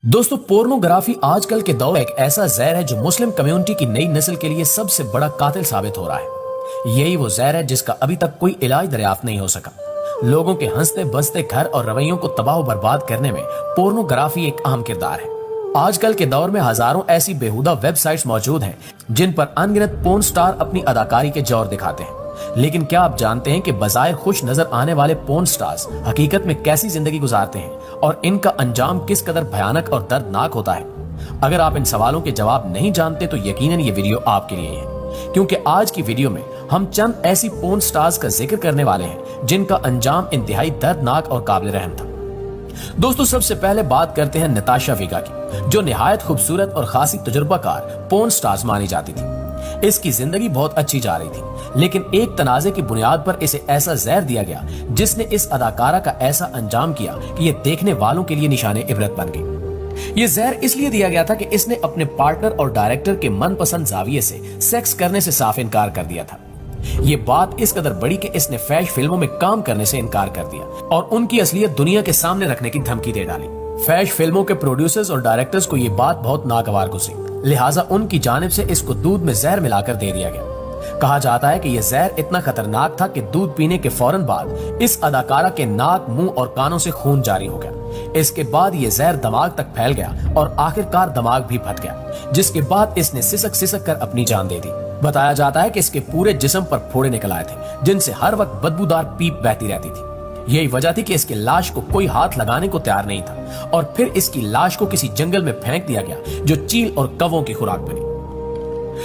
दोस्तों पोर्नोग्राफी आजकल के दौर में एक ऐसा जहर है जो मुस्लिम कम्युनिटी की नई नस्ल के लिए सबसे बड़ा कातिल साबित हो रहा है। यही वो जहर है जिसका अभी तक कोई इलाज दरियाफ्त नहीं हो सका। लोगों के हंसते बसते घर और रवैयों को तबाह बर्बाद करने में पोर्नोग्राफी एक अहम किरदार है। आजकल के दौर में हजारों ऐसी बेहुदा वेबसाइट्स मौजूद हैं जिन पर अनगिनत पोर्न स्टार अपनी अदाकारी के जौहर दिखाते हैं। लेकिन क्या आप जानते हैं कि बजाय खुश नजर आने वाले पोर्न स्टार्स हकीकत में कैसी जिंदगी गुजारते हैं और इनका अंजाम किस कदर भयानक और दर्दनाक होता है? अगर आप इन सवालों के जवाब नहीं जानते तो यकीनन ये वीडियो आपके लिए है, क्योंकि आज की वीडियो में हम चंद ऐसी पोर्न स्टार्स का जिक्र करने वाले हैं जिनका अंजाम इंतहाई दर्दनाक और काबिल रहम था। दोस्तों सबसे पहले बात करते हैं नताशा विगा की, जो निहायत खूबसूरत और खासी तजुर्बाकार पोर्न स्टार्स मानी जाती थी। इसकी जिंदगी बहुत अच्छी जा रही थी, लेकिन एक तनाजे की बुनियाद पर इसे ऐसा जहर दिया गया जिसने इस अदाकारा का ऐसा अंजाम किया कि ये देखने वालों के लिए निशाने इबरत बन गई। ये जहर इसलिए दिया गया था कि इसने अपने पार्टनर और डायरेक्टर के मनपसंद जाविये से सेक्स करने से साफ इनकार कर दिया था। ये बात इस कदर बड़ी कि इसने फैश फिल्मों में काम करने से इनकार कर दिया और उनकी असलियत दुनिया के सामने रखने की धमकी दे डाली। फैश फिल्मों के प्रोड्यूसर्स और डायरेक्टर्स को ये बात बहुत नागवार गुजरी, लिहाजा उनकी जानिब से इसको दूध में जहर मिलाकर दे दिया गया। कहा जाता है कि यह जहर इतना खतरनाक था कि दूध पीने के फौरन बाद इस अदाकारा के नाक, मुंह और कानों से खून जारी हो गया। इसके बाद यह जहर दिमाग तक फैल गया और आखिरकार दिमाग भी फट गया, जिसके बाद इसने सिसक सिसक कर अपनी जान दे दी। बताया जाता है कि इसके पूरे जिस्म पर फोड़े निकल आए थे, जिनसे हर वक्त बदबूदार पीप बहती रहती थी। यही वजह थी कि इसकी लाश को कोई हाथ लगाने को तैयार नहीं था और फिर इसकी लाश को किसी जंगल में फेंक दिया गया जो चील और कौवों की खुराक बनी।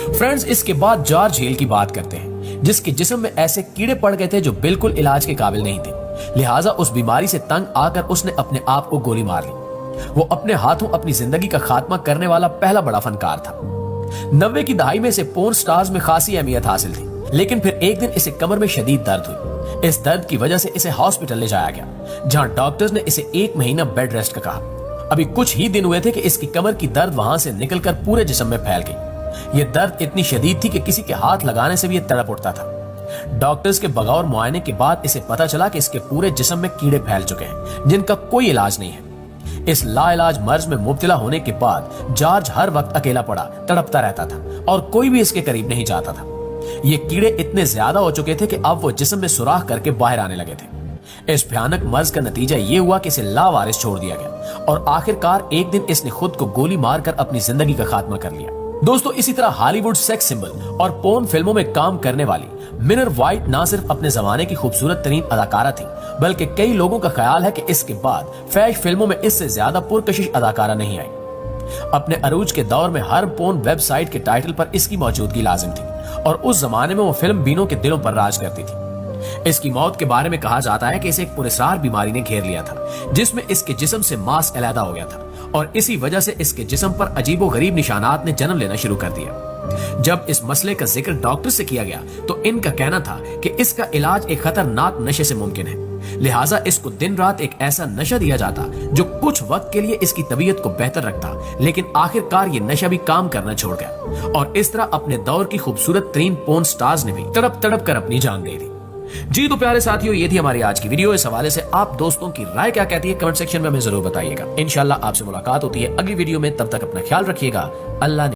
फ्रेंड्स, इसके बाद जॉर्ज हिल की बात करते हैं, जिसके जिस्म में ऐसे कीड़े पड़ गए थे जो बिल्कुल इलाज के काबिल नहीं थे। लिहाजा उस बीमारी से तंग आकर उसने अपने आप को गोली मार ली। वो अपने हाथों अपनी जिंदगी का खात्मा करने वाला पहला बड़ा फनकार था। 90 की दहाई में इसे पोर्न स्टार्स में खासी अहमियत हासिल थी, लेकिन फिर एक दिन इसे कमर में शदीद दर्द हुई। इस दर्द की वजह से इसे हॉस्पिटल ले जाया गया, जहां डॉक्टर्स ने इसे 1 महीना बेड रेस्ट का कहा। अभी कुछ ही दिन हुए थे कि इसकी कमर की दर्द वहां से निकलकर पूरे जिस्म में फैल गई। ये दर्द इतनी शदीद थी कि किसी के हाथ लगाने से भी ये तड़प उठता था। डॉक्टर्स के बगौर मुआयने के बाद इसे पता चला कि इसके पूरे जिस्म में कीड़े फैल चुके हैं, जिनका कोई इलाज नहीं है। इस लाइलाज मर्ज में मुब्तला होने के बाद जॉर्ज हर वक्त अकेला पड़ा तड़पता रहता था और कोई भी इसके करीब नहीं जाता था। ये कीड़े इतने ज्यादा हो चुके थे कि अब वो जिस्म में सुराख करके बाहर आने लगे थे। इस भयानक मर्ज का नतीजा ये हुआ कि इसे लावारिस छोड़ दिया गया और आखिरकार एक दिन इसने खुद को गोली मारकर अपनी जिंदगी का खात्मा कर लिया। दोस्तों इसी तरह हॉलीवुड सेक्स सिंबल और पोर्न फिल्मों में काम करने वाली मिनर वाइट ना सिर्फ अपने जमाने की खूबसूरत तरीन अदाकारा थी, बल्कि कई लोगों का ख्याल है कि इसके बाद फैश फिल्मों में इससे ज्यादा पुरकशिश अदाकारा नहीं आई। अपने अरूज के दौर में हर पोर्न वेबसाइट के टाइटल पर इसकी मौजूदगी लाजिम थी और उस जमाने में वो फिल्म बीनों के दिलों पर राज करती थी। इसकी मौत के बारे में कहा जाता है कि इसे एक पुरस्कार बीमारी ने घेर लिया था, जिसमें इसके जिस्म से मांस अलहदा हो गया था और इसी वजह से इसके जिस्म पर अजीबो गरीब निशानात ने जन्म लेना शुरू कर दिया। जब इस मसले का जिक्र डॉक्टर से किया गया तो इनका कहना था कि इसका इलाज एक खतरनाक नशे से मुमकिन है, लिहाजा इसको दिन रात एक ऐसा नशा दिया जाता जो कुछ वक्त के लिए इसकी तबीयत को बेहतर रखता, लेकिन आखिरकार ये नशा भी काम करना छोड़ गया और इस तरह अपने दौर की खूबसूरत तरीन पोर्न स्टार्स ने भी तड़प तड़प कर अपनी जान दे दी। जी तो प्यारे साथियों, ये थी हमारी आज की वीडियो। इस हवाले से आप दोस्तों की राय क्या कहती है कमेंट सेक्शन में हमें जरूर बताइएगा। इंशाल्लाह आपसे मुलाकात होती है अगली वीडियो में, तब तक अपना ख्याल रखिएगा। अल्लाह